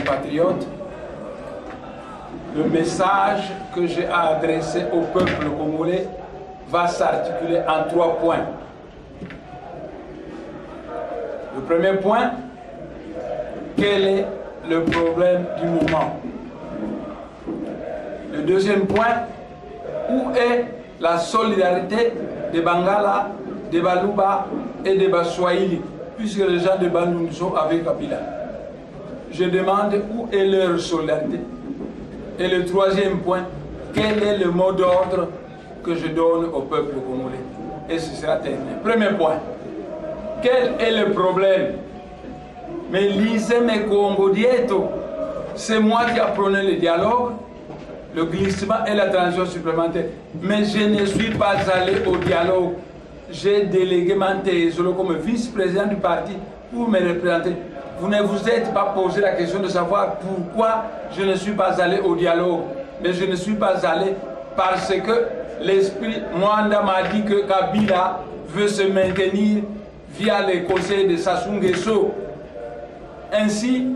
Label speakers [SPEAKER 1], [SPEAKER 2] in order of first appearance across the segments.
[SPEAKER 1] compatriotes, le message que j'ai à adresser au peuple congolais va s'articuler en 3 points. Le premier point, quel est le problème du moment? Le deuxième point, où est la solidarité des Bangala, des Baluba et des Baswahili, puisque les gens de Bandung sont avec Kabila. Je demande où est leur solidarité. Et le troisième point, quel est le mot d'ordre que je donne au peuple congolais? Et ce sera terminé. Premier point, quel est le problème? Mais lisez mes Congo Dieto, c'est moi qui apprenais le dialogue, le glissement et la transition supplémentaire. Mais je ne suis pas allé au dialogue. J'ai délégué Mantezolo comme vice-président du parti pour me représenter. Vous ne vous êtes pas posé la question de savoir pourquoi je ne suis pas allé au dialogue. Mais je ne suis pas allé parce que l'esprit Mwanda m'a dit que Kabila veut se maintenir via les conseils de Sassou Nguesso. Ainsi,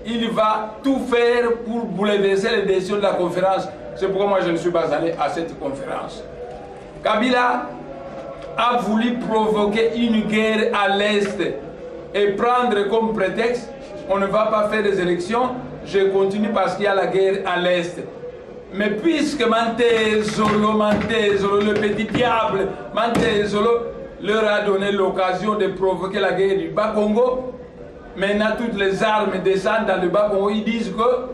[SPEAKER 1] il va tout faire pour bouleverser les décisions de la conférence. C'est pourquoi moi je ne suis pas allé à cette conférence. Kabila a voulu provoquer une guerre à l'Est et prendre comme prétexte, on ne va pas faire des élections, je continue parce qu'il y a la guerre à l'Est. Mais puisque Mantezolo, le petit diable, Mantezolo leur a donné l'occasion de provoquer la guerre du Bas-Congo, maintenant toutes les armes descendent dans le Bas-Congo, ils disent que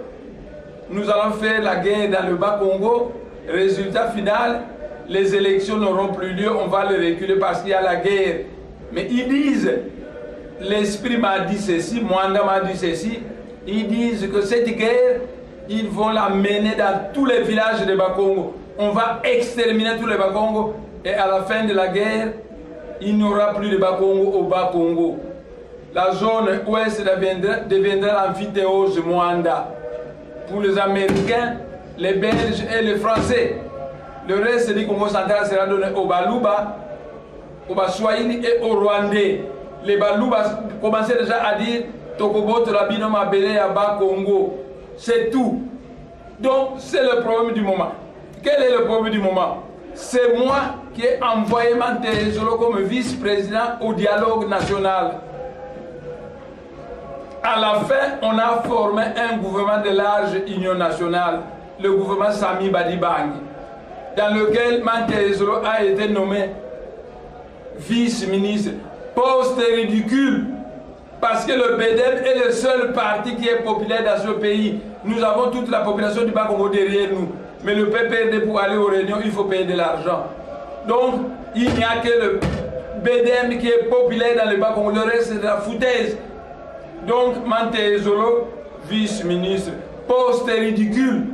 [SPEAKER 1] nous allons faire la guerre dans le Bas-Congo, résultat final, les élections n'auront plus lieu, on va les reculer parce qu'il y a la guerre. Mais ils disent, l'esprit m'a dit ceci, Mwanda m'a dit ceci, ils disent que cette guerre, ils vont la mener dans tous les villages de Bas-Congo. On va exterminer tous les Bas-Congo et à la fin de la guerre, il n'y aura plus de Bas-Congo au Bas-Congo. La zone ouest deviendra l'amphithéose Mwanda. Pour les Américains, les Belges et les Français. Le reste du Congo central sera donné aux Baluba, aux Baswahili et aux Rwandais. Les Baluba commençaient déjà à dire Tokoboto Rabino Mabele à Bas-Congo. C'est tout. Donc, c'est le problème du moment. Quel est le problème du moment? C'est moi qui ai envoyé Mantezolo comme vice-président au dialogue national. À la fin, on a formé un gouvernement de large union nationale, le gouvernement Sami Badibangi, dans lequel Mantezolo a été nommé vice-ministre. Poste ridicule, parce que le BDM est le seul parti qui est populaire dans ce pays. Nous avons toute la population du Bas-Congo derrière nous. Mais le PPRD, pour aller aux réunions, il faut payer de l'argent. Donc, il n'y a que le BDM qui est populaire dans le Bas-Congo. Le reste, c'est de la foutaise. Donc, Mantezolo, vice-ministre, poste ridicule.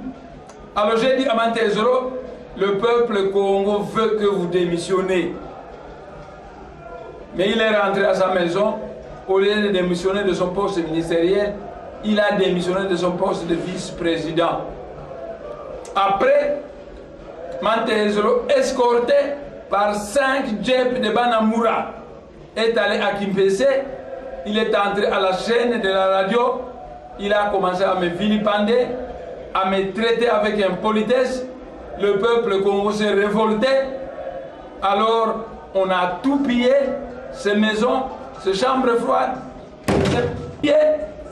[SPEAKER 1] Alors, j'ai dit à Mantezolo, le peuple Congo veut que vous démissionnez. Mais il est rentré à sa maison, au lieu de démissionner de son poste ministériel, il a démissionné de son poste de vice-président. Après, Mantezolo, escorté par 5 djebs de Banamura, est allé à Kimpese. Il est entré à la chaîne de la radio. Il a commencé à me vilipender, à me traiter avec impolitesse. Le peuple Congo s'est révolté. Alors, on a tout pillé. Ces maisons, ces chambres froides,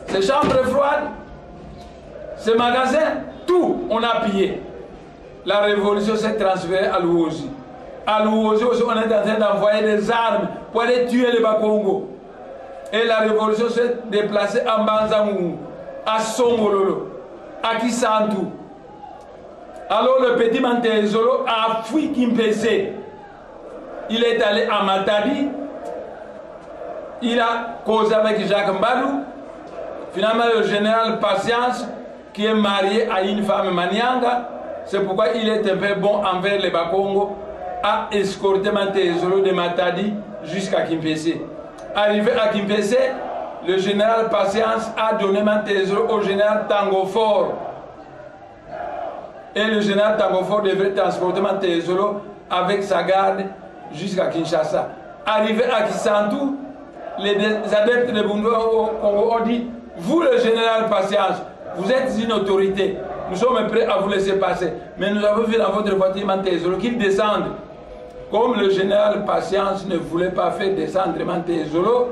[SPEAKER 1] ces chambres froides, ces magasins, tout, on a pillé. La révolution s'est transférée à Louosi. À Louosi aussi, on est en train d'envoyer des armes pour aller tuer les Bas-Congo. Et la révolution s'est déplacée à Mbanzamou, à Songololo, à Kisantu. Alors le petit Mantezolo a fui Kimpese. Il est allé à Matadi. Il a causé avec Jacques Mbalou. Finalement, le général Patience, qui est marié à une femme Manianga, c'est pourquoi il est un peu bon envers les Bas-Congo, a escorté Mantezolo de Matadi jusqu'à Kimpese. Arrivé à Kimpese, le général Patience a donné Mantezolo au général Tangofor. Et le général Tangofor devrait transporter Mantezolo avec sa garde jusqu'à Kinshasa. Arrivé à Kisantu, les adeptes de Bundu au Congo ont dit Vous, le général Patience, vous êtes une autorité. Nous sommes prêts à vous laisser passer. Mais nous avons vu dans votre voiture Mantézolo qu'ils descendent. Comme le général Patience ne voulait pas faire descendre Mantézolo,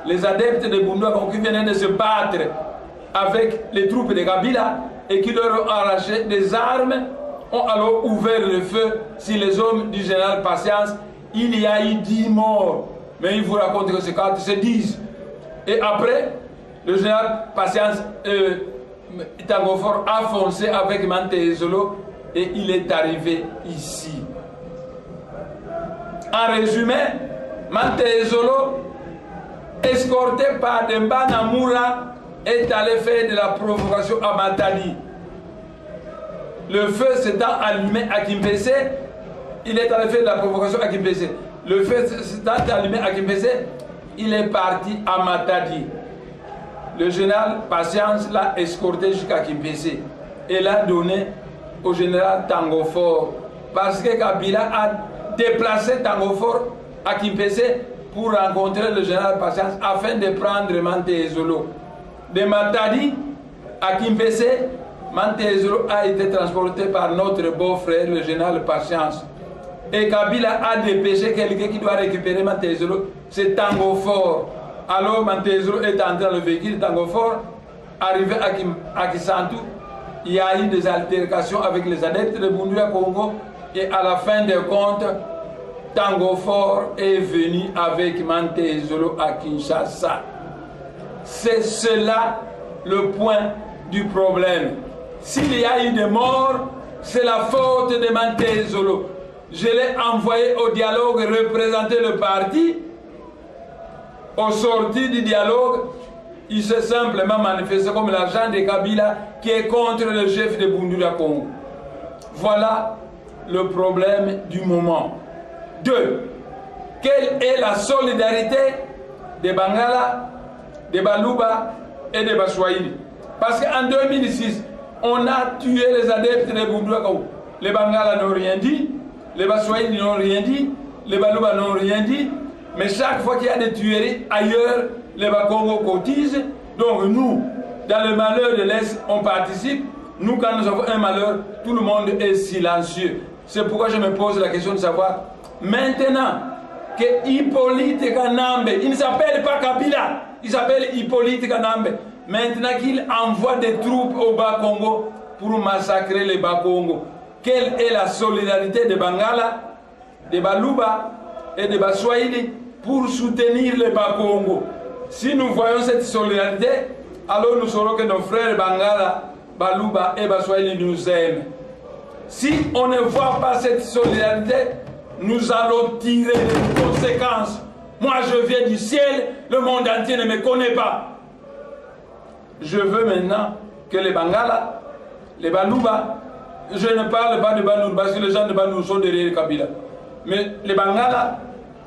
[SPEAKER 1] les adeptes de Bundouya qui venaient de se battre avec les troupes de Kabila et qui leur ont arraché des armes, ont alors ouvert le feu sur les hommes du général Patience. Il y a eu 10 morts. Mais il vous raconte que c'est 10. Et après, le général Patience Tango Fort a foncé avec Mantézolo et il est arrivé ici. En résumé, Mantézolo, escorté par Demba Namoura, est allé faire de la provocation à Matadi. Le feu s'étant allumé à Kimpese, il est allé faire de la provocation à Kimpese. Le feu s'étant allumé à Kimpese, il est parti à Matadi. Le général Patience l'a escorté jusqu'à Kimpese et l'a donné au général Tango Fort. Parce que Kabila a déplacé Tango Fort à Kimpese pour rencontrer le général Patience afin de prendre Mantézolo. De Matadi à Kimpese, Mantézolo a été transporté par notre beau-frère, le général Patience. Et Kabila a dépêché quelqu'un qui doit récupérer Mantézolo, c'est Tango Fort. Alors Mantézolo est entré dans le véhicule Tango Fort, arrivé à Kisantu, il y a eu des altercations avec les adeptes de Bundouya Congo et à la fin des comptes, Tango Fort est venu avec Mantézolo à Kinshasa. C'est cela le point du problème. S'il y a eu des morts, c'est la faute de Mantézolo. Je l'ai envoyé au dialogue représenter le parti. Au sorti du dialogue, il s'est simplement manifesté comme l'agent de Kabila qui est contre le chef de Bundouya Congo. Voilà le problème du moment. 2. Quelle est la solidarité des Bangala, des Baluba et des Baswahili? Parce qu'en 2006, on a tué les adeptes de Bundouya Congo. Les Bangala n'ont rien dit, les Baswahili n'ont rien dit, les Baluba n'ont rien dit. Mais chaque fois qu'il y a des tueries ailleurs, les Bakongo cotisent. Donc nous, dans le malheur de l'Est, on participe. Nous, quand nous avons un malheur, tout le monde est silencieux. C'est pourquoi je me pose la question de savoir, maintenant que Hippolyte Kanambe, il ne s'appelle pas Kabila, il s'appelle Hippolyte Kanambe, maintenant qu'il envoie des troupes au Bas-Congo pour massacrer les Bas-Congo, quelle est la solidarité des Bangala, des Baluba et des Baswahili pour soutenir les Bas-Congo? Si nous voyons cette solidarité, alors nous saurons que nos frères Bangala, Baluba et Baswahili nous aiment. Si on ne voit pas cette solidarité, nous allons tirer les conséquences. Moi, je viens du ciel, le monde entier ne me connaît pas. Je veux maintenant que les Bangala, les Baluba, je ne parle pas de Bandung parce que les gens de Bandung sont derrière Kabila, mais les Bangala,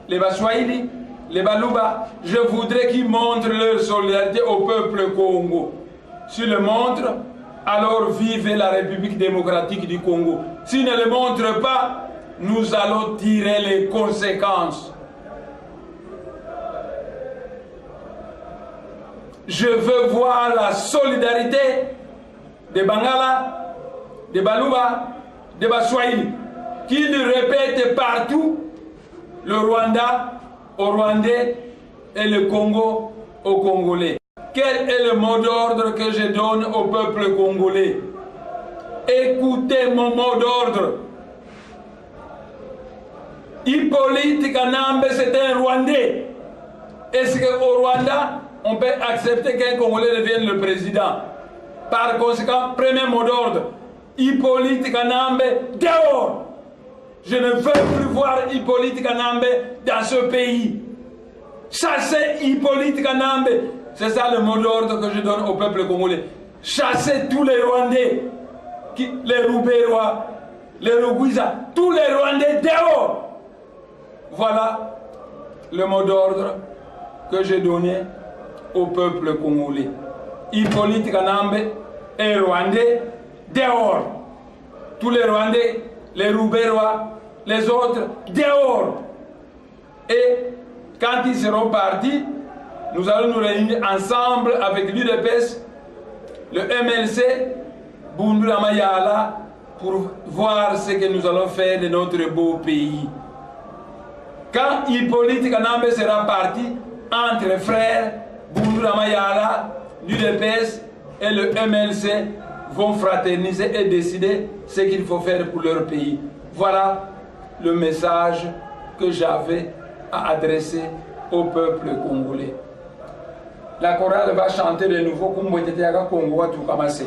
[SPEAKER 1] les Baswahili, les Baluba, je voudrais qu'ils montrent leur solidarité au peuple Congo. S'ils le montrent, alors vive la République démocratique du Congo. S'ils ne le montrent pas, nous allons tirer les conséquences. Je veux voir la solidarité des Bangala, des Baluba, des Baswahili, qu'ils répètent partout le Rwanda aux Rwandais et le Congo aux Congolais. Quel est le mot d'ordre que je donne au peuple congolais? Écoutez mon mot d'ordre. Hippolyte Kanambe, c'est un Rwandais. Est-ce qu'au Rwanda, on peut accepter qu'un Congolais devienne le président? Par conséquent, premier mot d'ordre, Hippolyte Kanambe, dehors! Je ne veux plus voir Hippolyte Kanambe dans ce pays. Chassez Hippolyte Kanambe. C'est ça le mot d'ordre que je donne au peuple congolais. Chassez tous les Rwandais, les Roubérois, les Rugwiza, tous les Rwandais dehors. Voilà le mot d'ordre que j'ai donné au peuple congolais. Hippolyte Kanambe est Rwandais dehors. Tous les Rwandais, les Roubérois, les autres dehors. Et quand ils seront partis, nous allons nous réunir ensemble avec l'UDPS, le MLC, Bundula Mayala, pour voir ce que nous allons faire de notre beau pays. Quand Hippolyte Kanambe sera parti, entre les frères, Bundula Mayala, l'UDPS et le MLC vont fraterniser et décider ce qu'il faut faire pour leur pays. Voilà le message que j'avais à adresser au peuple congolais. La chorale va chanter de nouveau comme Mweteteaka Congo à tout commencer.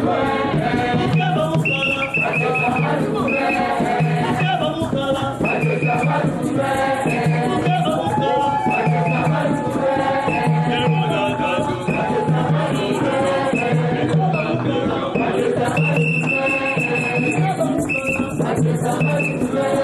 [SPEAKER 2] Thank you.